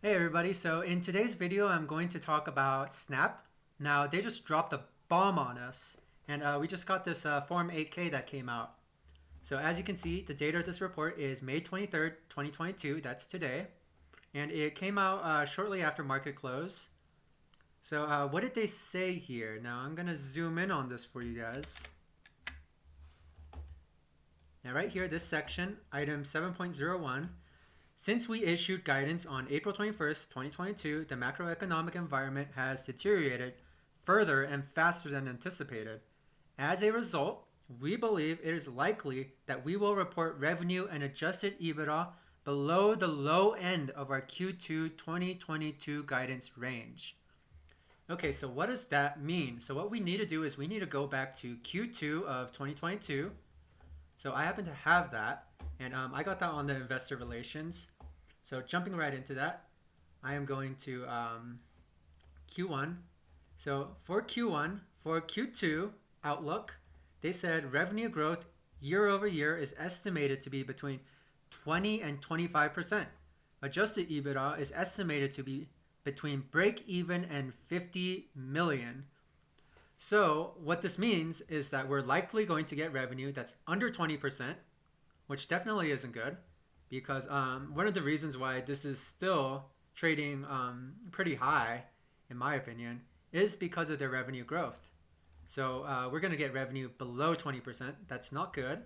Hey everybody, so in today's video I'm going to talk about Snap. Now they just dropped a bomb on us and we just got this Form 8K that came out. So as you can see, the date of this report is May 23rd, 2022, that's today. And it came out shortly after market close. So what did they say here? Now I'm going to zoom in on this for you guys. Now right here, this section, item 7.01. Since we issued guidance on April 21st, 2022, the macroeconomic environment has deteriorated further and faster than anticipated. As a result, we believe it is likely that we will report revenue and adjusted EBITDA below the low end of our Q2 2022 guidance range. Okay, so what does that mean? So what we need to do is we need to go back to Q2 of 2022. So I happen to have that, and I got that on the investor relations. So jumping right into that, I am going to Q1. So for Q1, for Q2 outlook, they said revenue growth year over year is estimated to be between 20 and 25%. Adjusted EBITDA is estimated to be between break even and 50 million. So what this means is that we're likely going to get revenue that's under 20%, which definitely isn't good because one of the reasons why this is still trading pretty high, in my opinion, is because of their revenue growth. So we're going to get revenue below 20%. That's not good.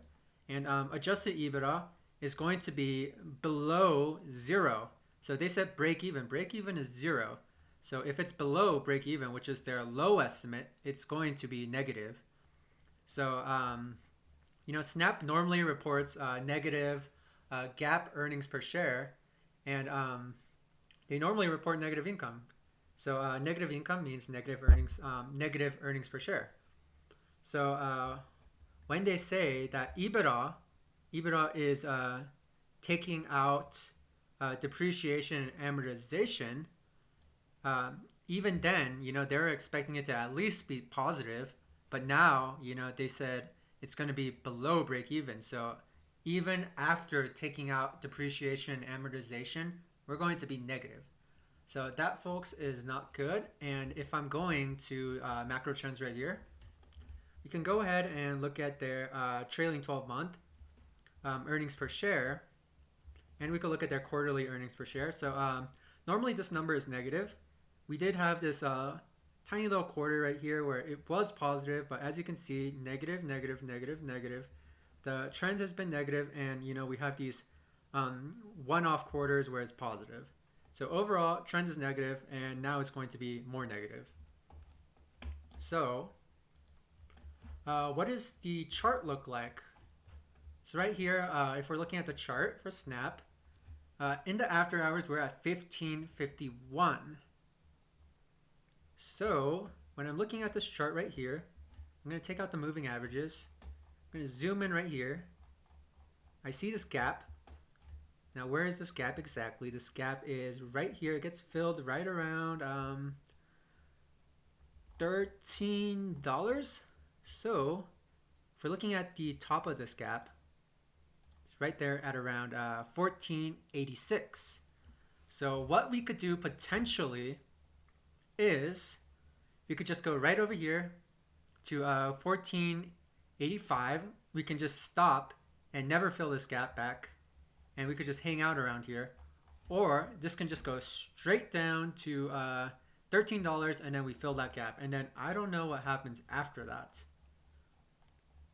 And adjusted EBITDA is going to be below zero. So they said break even. Break even is zero. So if it's below break even, which is their low estimate, it's going to be negative. So, Snap normally reports negative GAAP earnings per share, and they normally report negative income. So negative income means negative earnings per share. So when they say that EBITDA is taking out depreciation and amortization, even then, they're expecting it to at least be positive, but now, they said it's going to be below break even. So even after taking out depreciation and amortization, we're going to be negative. So that, folks, is not good. And if I'm going to macro trends right here, you can go ahead and look at their trailing 12-month earnings per share, and we can look at their quarterly earnings per share. So normally this number is negative. We did have this tiny little quarter right here where it was positive, but as you can see, negative, negative, negative, negative. The trend has been negative, and we have these one-off quarters where it's positive. So overall, trend is negative, and now it's going to be more negative. So what does the chart look like? So right here, if we're looking at the chart for Snap, in the after hours, we're at 1551. So when I'm looking at this chart right here, I'm going to take out the moving averages. I'm going to zoom in right here. I see this gap. Now where is this gap exactly? This gap is right here. It gets filled right around $13. So if we're looking at the top of this gap, it's right there at around 1486. So what we could do potentially is we could just go right over here to 1485. We can just stop and never fill this gap back, and we could just hang out around here. Or this can just go straight down to $13, and then we fill that gap. And then I don't know what happens after that.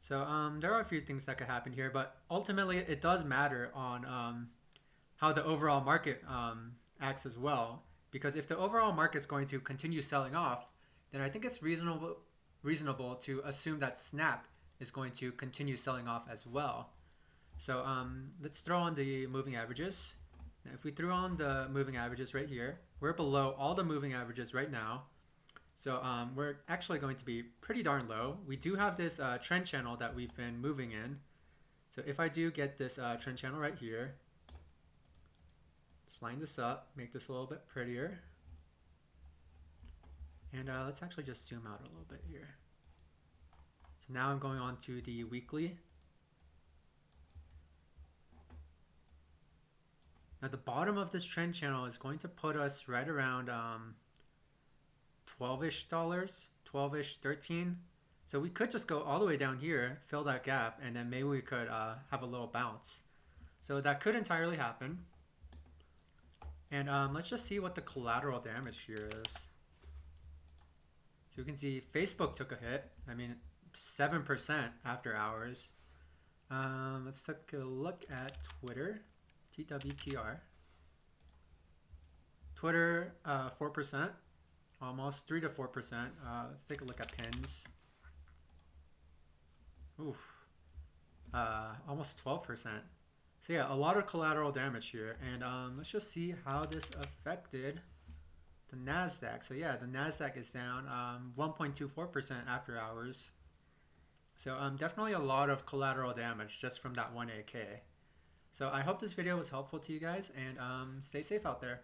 So there are a few things that could happen here, but ultimately it does matter on how the overall market acts as well. Because if the overall market's going to continue selling off, then I think it's reasonable to assume that Snap is going to continue selling off as well. So let's throw on the moving averages. Now, if we threw on the moving averages right here, we're below all the moving averages right now. So we're actually going to be pretty darn low. We do have this trend channel that we've been moving in. So if I do get this trend channel right here, let's line this up, make this a little bit prettier. And let's actually just zoom out a little bit here. So now I'm going on to the weekly. At the bottom of this trend channel is going to put us right around 12-ish dollars, 12-ish, 13. So we could just go all the way down here, fill that gap, and then maybe we could have a little bounce. So that could entirely happen. And let's just see what the collateral damage here is. So you can see Facebook took a hit. I mean, 7% after hours. Let's take a look at Twitter, TWTR. Twitter, 4%, almost 3 to 4%. Let's take a look at pins. Oof, almost 12%. So yeah, a lot of collateral damage here. And let's just see how this affected the NASDAQ. So yeah, the NASDAQ is down 1.24% after hours. So definitely a lot of collateral damage just from that one AK. So I hope this video was helpful to you guys, and stay safe out there.